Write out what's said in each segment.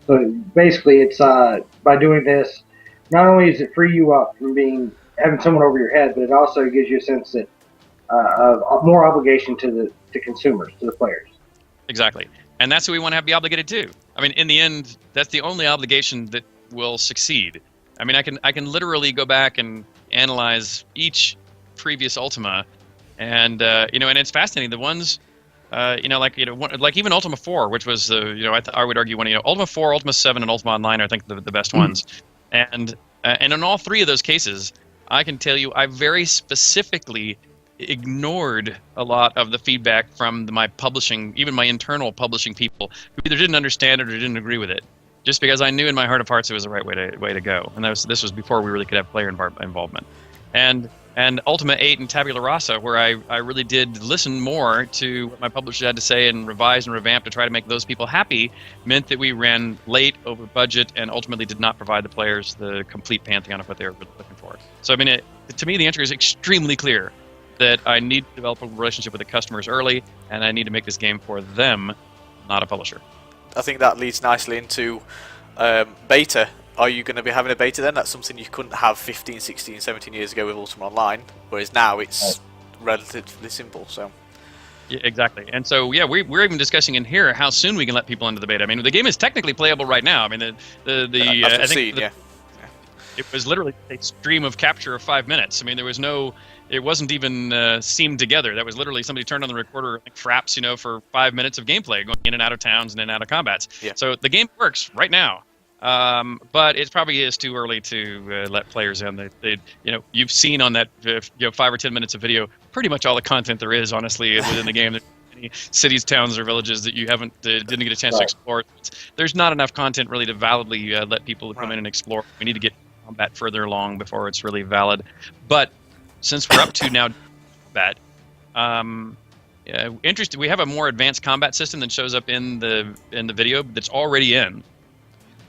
So basically, it's by doing this, not only does it free you up from being having someone over your head, but it also gives you a sense that of more obligation to the consumers, to the players. Exactly. And that's what we want to be obligated to. I mean, in the end, that's the only obligation that will succeed. I mean, I can literally go back and analyze each previous Ultima, and and it's fascinating. The ones, like even Ultima 4, which was I would argue Ultima 4, Ultima 7, and Ultima Online are, I think, the best ones. And in all three of those cases, I can tell you I very specifically ignored a lot of the feedback from my publishing, even my internal publishing people, who either didn't understand it or didn't agree with it, just because I knew in my heart of hearts it was the right way to go. And this was before we really could have player involvement. And Ultima 8 and Tabula Rasa, where I really did listen more to what my publisher had to say and revise and revamp to try to make those people happy, meant that we ran late, over budget, and ultimately did not provide the players the complete pantheon of what they were really looking for. So I mean, to me, the answer is extremely clear. That I need to develop a relationship with the customers early, and I need to make this game for them, not a publisher. I think that leads nicely into beta. Are you going to be having a beta then? That's something you couldn't have 15, 16, 17 years ago with Ultima Online, whereas now it's relatively simple. So. Yeah, exactly. And so, we're even discussing in here how soon we can let people into the beta. I mean, the game is technically playable right now. I mean, I think it was literally a stream of capture of 5 minutes. I mean, it wasn't even seamed together. That was literally somebody turned on the recorder, like fraps, for 5 minutes of gameplay, going in and out of towns and in and out of combats. Yeah. So the game works right now. But it probably is too early to let players in. You've seen on that 5 or 10 minutes of video pretty much all the content there is, honestly, within the game. There's many cities, towns, or villages that you didn't get a chance to explore. There's not enough content really to validly let people come in and explore. We need to get combat further along before it's really valid. But since we're up to now combat, interesting. We have a more advanced combat system that shows up in the video that's already in.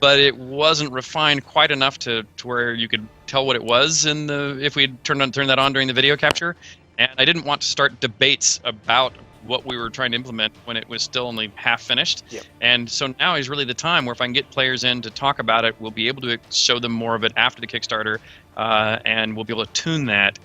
But it wasn't refined quite enough to where you could tell what it was if we had turned that on during the video capture. And I didn't want to start debates about what we were trying to implement when it was still only half finished. Yep. And so now is really the time where if I can get players in to talk about it, we'll be able to show them more of it after the Kickstarter, and we'll be able to tune that,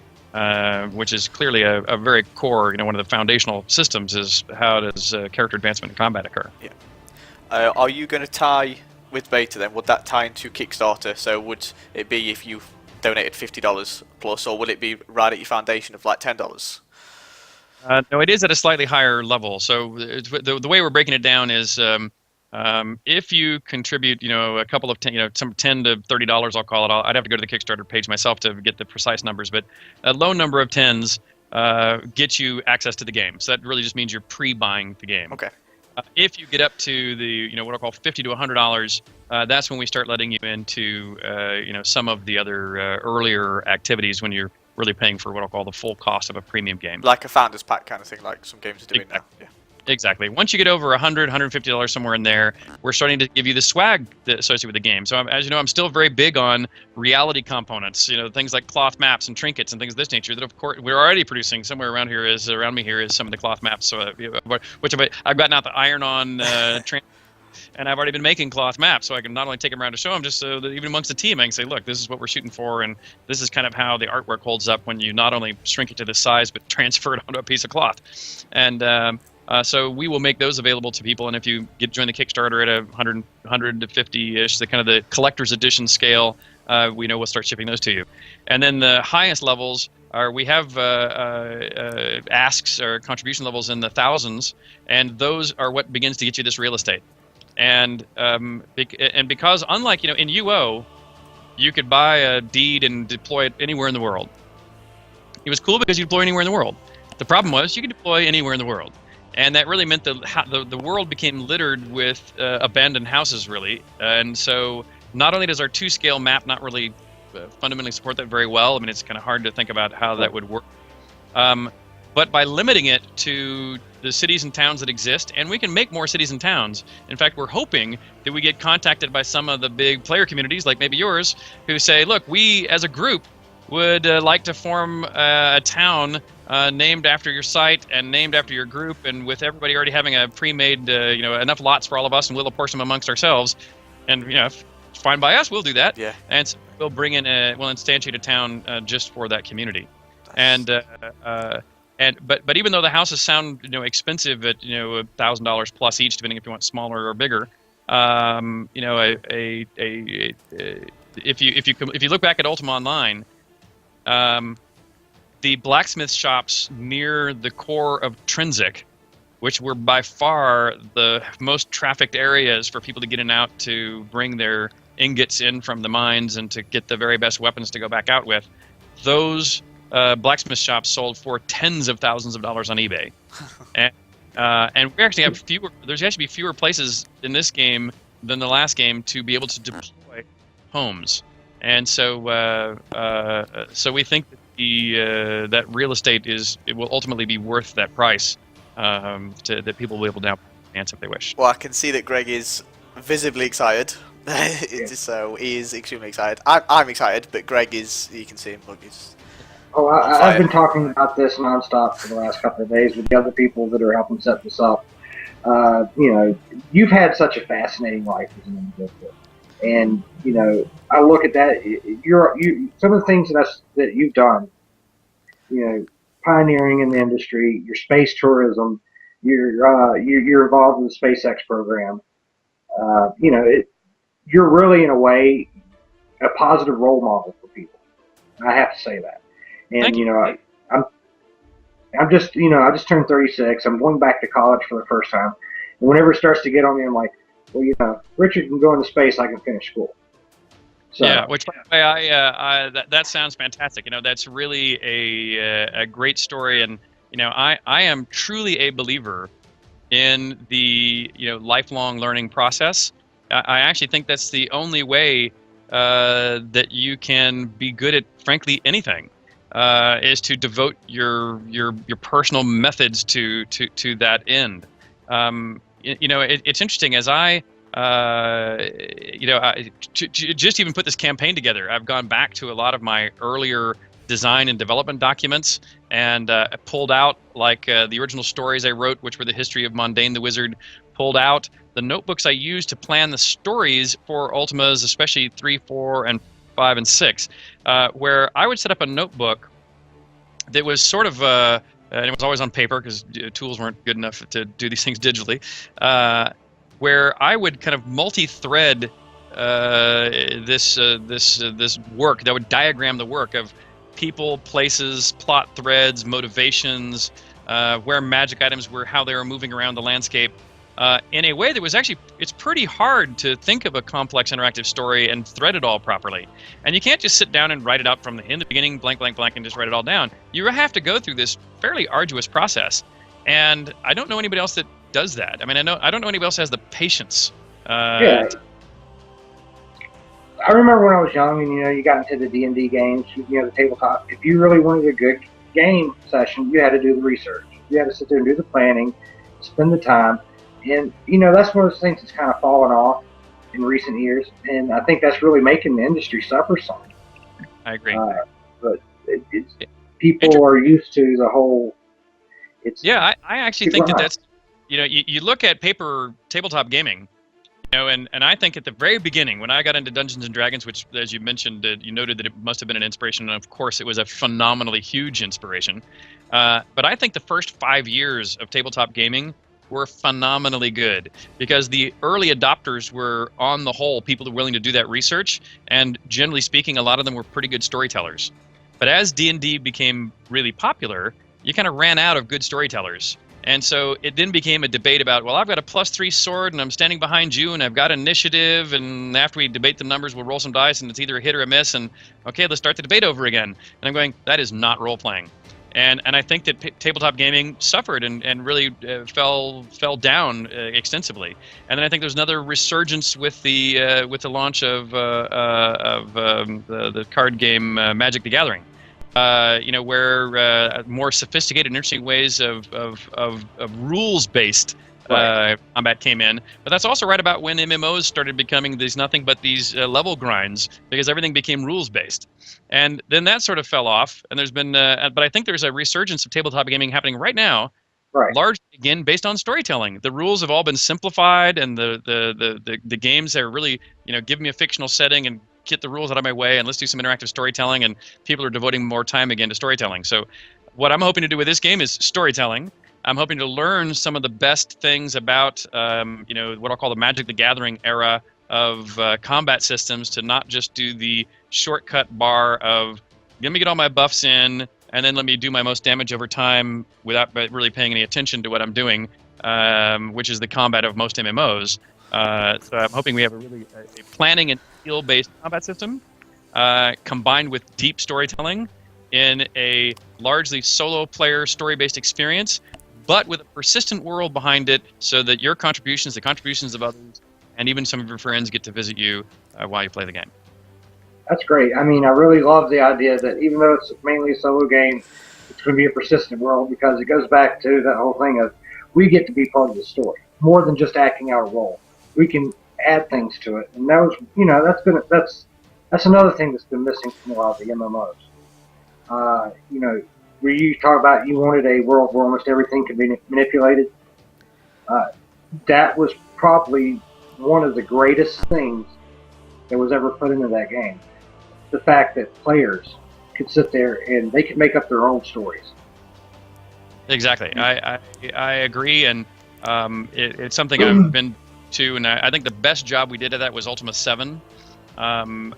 which is clearly a very core, one of the foundational systems is how does character advancement and combat occur. Yeah. Are you going to tie with beta then? Would that tie into Kickstarter? So would it be if you donated $50 plus, or will it be right at your foundation of like $10? No, it is at a slightly higher level. So the way we're breaking it down is if you contribute, a couple of some $10 to $30, I'll call it. I'd have to go to the Kickstarter page myself to get the precise numbers, but a low number of tens gets you access to the game. So that really just means you're pre-buying the game. Okay. If you get up to the what I call $50 to $100, that's when we start letting you into some of the other earlier activities when you're really paying for what I'll call the full cost of a premium game. Like a founder's pack kind of thing, like some games are doing now. Yeah. Exactly. Once you get over $100, $150 somewhere in there, we're starting to give you the swag associated with the game. So as you know, I'm still very big on reality components. Things like cloth maps and trinkets and things of this nature. That of course we're already producing. Somewhere around me here is some of the cloth maps. So which I've gotten out the iron-on. And I've already been making cloth maps, so I can not only take them around to show them, just so that even amongst the team, I can say, look, this is what we're shooting for, and this is kind of how the artwork holds up when you not only shrink it to this size, but transfer it onto a piece of cloth. And so we will make those available to people, and if you join the Kickstarter at 100 to 50-ish, the kind of the collector's edition scale, we know we'll start shipping those to you. And then the highest levels we have asks or contribution levels in the thousands, and those are what begins to get you this real estate. And because unlike in UO, you could buy a deed and deploy it anywhere in the world. It was cool because you deploy anywhere in the world. The problem was you could deploy anywhere in the world, and that really meant the world became littered with abandoned houses, really. And so not only does our 2-scale map not really fundamentally support that very well. I mean, it's kind of hard to think about how that would work. But by limiting it to the cities and towns that exist, and we can make more cities and towns. In fact, we're hoping that we get contacted by some of the big player communities, like maybe yours, who say, look, we as a group would like to form a town named after your site and named after your group, and with everybody already having a pre-made, enough lots for all of us, and we'll apportion them amongst ourselves. and if it's fine by us, we'll do that. Yeah. And so we'll bring in we'll instantiate a town just for that community. Nice. But even though the houses sound expensive at $1,000 plus each, depending if you want smaller or bigger, if you look back at Ultima Online, the blacksmith shops near the core of Trinsic, which were by far the most trafficked areas for people to get in and out to bring their ingots in from the mines and to get the very best weapons to go back out with, those blacksmith shops sold for tens of thousands of dollars on eBay. And we actually have there's actually be fewer places in this game than the last game to be able to deploy homes. And so we think that that real estate will ultimately be worth that price that people will be able to now finance if they wish. Well, I can see that Greg is visibly excited. So he is extremely excited. I'm excited, but Greg is. You can see him. Look, he's. Oh, I've been talking about this nonstop for the last couple of days with the other people that are helping set this up. You've had such a fascinating life as an individual, and I look at that. Some of the things that you've done. Pioneering in the industry, your space tourism, you're involved in the SpaceX program. You're really in a way a positive role model for people. I have to say that. And Thank you. I'm just I just turned 36. I'm going back to college for the first time. And whenever it starts to get on me, I'm like, well, Richard can go into space. I can finish school. So, yeah, which by the way, that sounds fantastic. That's really a great story, and I am truly a believer in the lifelong learning process. I actually think that's the only way that you can be good at, frankly, anything, is to devote your personal methods to that end. It's interesting as I. Just even put this campaign together, I've gone back to a lot of my earlier design and development documents and pulled out the original stories I wrote, which were the history of Mondane the Wizard, pulled out the notebooks I used to plan the stories for Ultimas, especially 3, 4, and 5, and 6, where I would set up a notebook that was sort of, and it was always on paper because tools weren't good enough to do these things digitally, where I would kind of multi-thread this work that would diagram the work of people, places, plot threads, motivations, where magic items were, how they were moving around the landscape, in a way that was actually, it's pretty hard to think of a complex interactive story and thread it all properly. And you can't just sit down and write it up from in the beginning, blank, blank, blank, and just write it all down. You have to go through this fairly arduous process. And I don't know anybody else that does that. I mean, I don't know anybody else has the patience. Yeah. I remember when I was young, and you got into the D&D games, the tabletop. If you really wanted a good game session, you had to do the research. You had to sit there and do the planning, spend the time, and that's one of those things that's kind of fallen off in recent years, and I think that's really making the industry suffer some. I agree. But people are used to the whole. I actually think that's. You look at paper tabletop gaming, and I think at the very beginning, when I got into Dungeons and Dragons, which, as you mentioned, you noted that it must have been an inspiration, and of course it was a phenomenally huge inspiration. But I think the first 5 years of tabletop gaming were phenomenally good because the early adopters were, on the whole, people who were willing to do that research, and generally speaking, a lot of them were pretty good storytellers. But as D&D became really popular, you kind of ran out of good storytellers. And so it then became a debate about, well, I've got a +3 sword and I'm standing behind you and I've got initiative, and after we debate the numbers, we'll roll some dice and it's either a hit or a miss, and okay, let's start the debate over again. And I'm going, that is not role-playing. And I think that tabletop gaming suffered and really fell down extensively. And then I think there's another resurgence with the launch of the card game Magic the Gathering. Where more sophisticated and interesting ways of rules-based combat came in. But that's also right about when MMOs started becoming these level grinds, because everything became rules-based. And then that sort of fell off, and there's been, but I think there's a resurgence of tabletop gaming happening right now, Right. largely again based on storytelling. The rules have all been simplified, and the games are really give me a fictional setting and get the rules out of my way, and let's do some interactive storytelling. And people are devoting more time again to storytelling. So, what I'm hoping to do with this game is storytelling. I'm hoping to learn some of the best things about what I'll call the Magic the Gathering era of combat systems, to not just do the shortcut bar of let me get all my buffs in and then let me do my most damage over time without really paying any attention to what I'm doing, which is the combat of most MMOs. So I'm hoping we have a planning and skill-based combat system combined with deep storytelling in a largely solo-player story-based experience, but with a persistent world behind it, so that your contributions, the contributions of others, and even some of your friends get to visit you while you play the game. That's great. I mean, I really love the idea that even though it's mainly a solo game, it's going to be a persistent world, because it goes back to that whole thing of we get to be part of the story more than just acting out a role. We can add things to it, and that was, that's another thing that's been missing from a lot of the MMOs. Where you talk about you wanted a world where almost everything could be manipulated. That was probably one of the greatest things that was ever put into that game. The fact that players could sit there and they could make up their own stories. Exactly. I agree, and it's something I've been to, and I think the best job we did of that was Ultima 7. And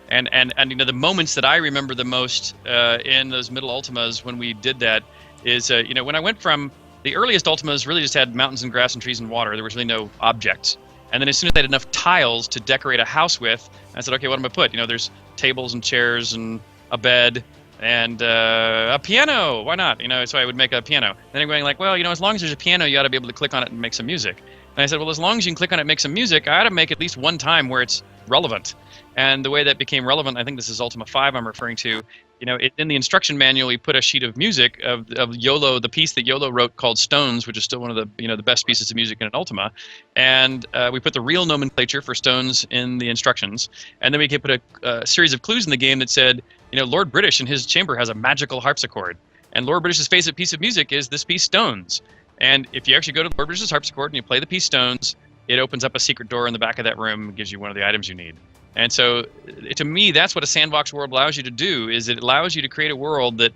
the moments that I remember the most in those middle Ultimas when we did that is when I went from the earliest Ultimas really just had mountains and grass and trees and water. There was really no objects. And then as soon as I had enough tiles to decorate a house with, I said, okay, what am I put? There's tables and chairs and a bed and a piano. Why not? So I would make a piano. Then I'm going like, well, as long as there's a piano, you ought to be able to click on it and make some music. And I said, well, as long as you can click on it and make some music, I ought to make at least one time where it's relevant. And the way that became relevant, I think this is Ultima 5 I'm referring to, in the instruction manual, we put a sheet of music of YOLO, the piece that YOLO wrote called Stones, which is still one of the the best pieces of music in an Ultima. And we put the real nomenclature for Stones in the instructions. And then we could put a series of clues in the game that said, Lord British in his chamber has a magical harpsichord. And Lord British's favorite piece of music is this piece Stones. And if you actually go to Lord British's harpsichord and you play the piece Stones, it opens up a secret door in the back of that room and gives you one of the items you need. And so, to me, that's what a sandbox world allows you to do, is it allows you to create a world that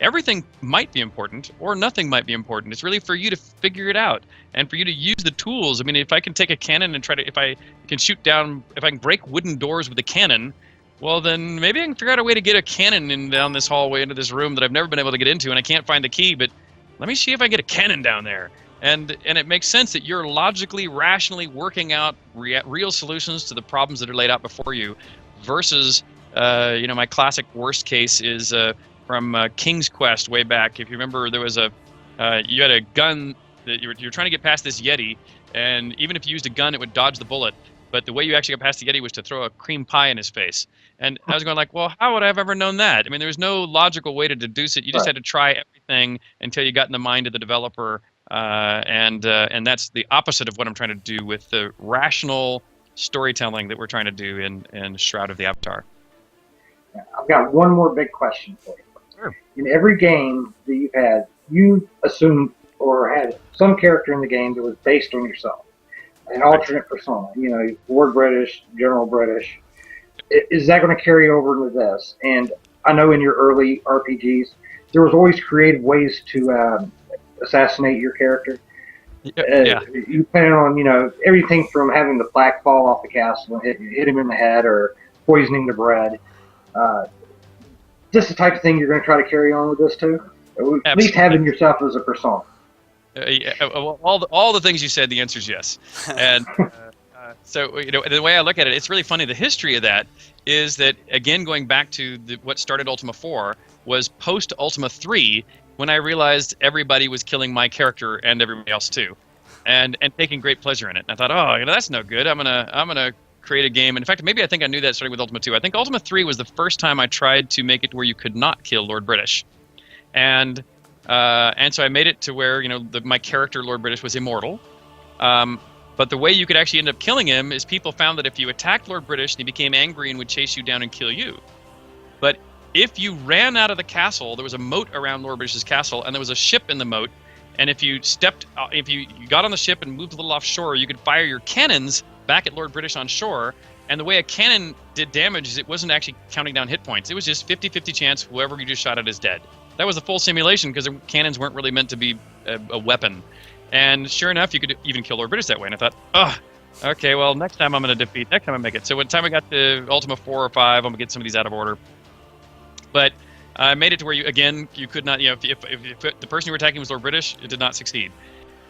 everything might be important or nothing might be important. It's really for you to figure it out and for you to use the tools. I mean, if I can take a cannon and if I can break wooden doors with a cannon, well, then maybe I can figure out a way to get a cannon down this hallway into this room that I've never been able to get into, and I can't find the key, but let me see if I get a cannon down there. And it makes sense that you're logically, rationally working out real solutions to the problems that are laid out before you, versus, my classic worst case is from King's Quest way back. If you remember, there was you had a gun that you're trying to get past this Yeti, and even if you used a gun, it would dodge the bullet. But the way you actually got past the Yeti was to throw a cream pie in his face. And I was going like, well, how would I have ever known that? I mean, there was no logical way to deduce it. You just had to try everything until you got in the mind of the developer. And that's the opposite of what I'm trying to do with the rational storytelling that we're trying to do in Shroud of the Avatar. I've got one more big question for you. Sure. In every game that you've had, you assumed or had some character in the game that was based on yourself, an alternate persona. Lord British, General British. Is that going to carry over into this? And I know in your early RPGs, there was always creative ways to assassinate your character. You plan on, everything from having the flak fall off the castle and hit him in the head, or poisoning the bread. Just the type of thing you're going to try to carry on with this too? At least having yourself as a persona. All the things you said, the answer is yes. And so, the way I look at it, it's really funny. The history of that is that, again, going back to what started Ultima 4 was post Ultima 3, when I realized everybody was killing my character and everybody else too, and taking great pleasure in it. And I thought, oh, that's no good. I'm gonna create a game. And in fact, maybe I think I knew that starting with Ultima 2. I think Ultima 3 was the first time I tried to make it where you could not kill Lord British, and so I made it to where my character Lord British was immortal. But the way you could actually end up killing him is people found that if you attacked Lord British and he became angry and would chase you down and kill you. But if you ran out of the castle, there was a moat around Lord British's castle, and there was a ship in the moat. And if you got on the ship and moved a little offshore, you could fire your cannons back at Lord British on shore. And the way a cannon did damage is it wasn't actually counting down hit points. It was just 50-50 chance whoever you just shot at is dead. That was a full simulation because the cannons weren't really meant to be a weapon. And sure enough, you could even kill Lord British that way. And I thought, okay, well, next time I'm going to defeat. Next time I make it. So by the time I got to Ultima 4 or 5, I'm going to get some of these out of order. But I made it to where you could not, if the person you were attacking was Lord British, it did not succeed.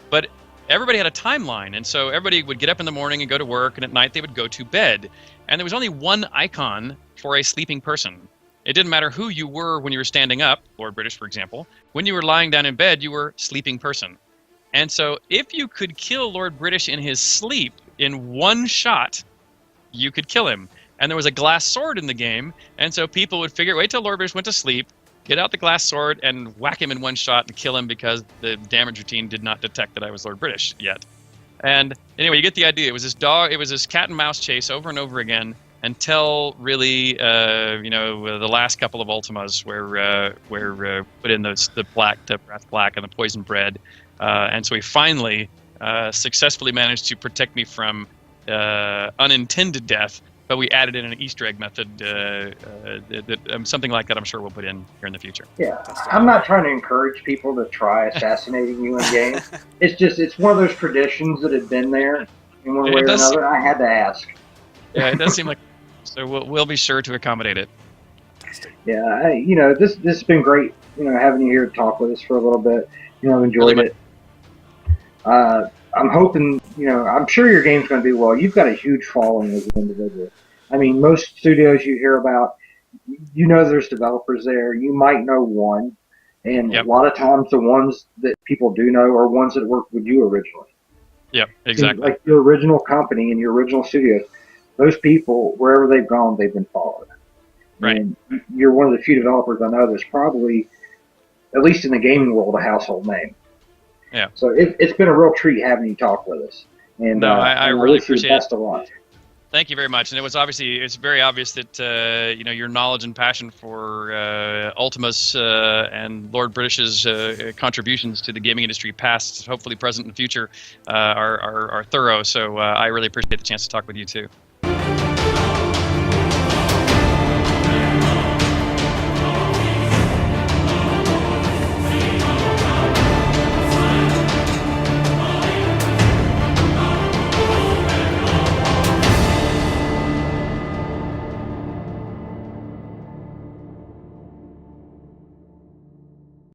But everybody had a timeline, and so everybody would get up in the morning and go to work, and at night they would go to bed. And there was only one icon for a sleeping person. It didn't matter who you were when you were standing up, Lord British, for example. When you were lying down in bed, you were sleeping person. And so if you could kill Lord British in his sleep in one shot, you could kill him. And there was a glass sword in the game, and so people would figure, wait till Lord British went to sleep, get out the glass sword, and whack him in one shot and kill him because the damage routine did not detect that I was Lord British yet. And anyway, you get the idea. It was this cat and mouse chase over and over again until really, the last couple of Ultimas where put in the brass black and the poison bread, and so we finally successfully managed to protect me from unintended death. But we added in an Easter egg method, something like that I'm sure we'll put in here in the future. Yeah, I'm not trying to encourage people to try assassinating you in game. It's one of those traditions that had been there in one way or another. I had to ask. Yeah, it does seem like. So we'll be sure to accommodate it. Yeah, this has been great. Having you here to talk with us for a little bit. I've enjoyed it. I'm hoping, I'm sure your game's going to do well. You've got a huge following as an individual. I mean, most studios you hear about, there's developers there. You might know one. And A lot of times the ones that people do know are ones that worked with you originally. Yep, exactly. Like your original company and your original studios, those people, wherever they've gone, they've been followed. Right. And you're one of the few developers I know that's probably, at least in the gaming world, a household name. Yeah. So it's been a real treat having you talk with us. And I really appreciate it. Best of luck. Thank you very much. And it's very obvious that your knowledge and passion for Ultima's and Lord British's contributions to the gaming industry, past, hopefully present, and future, are thorough. So I really appreciate the chance to talk with you too.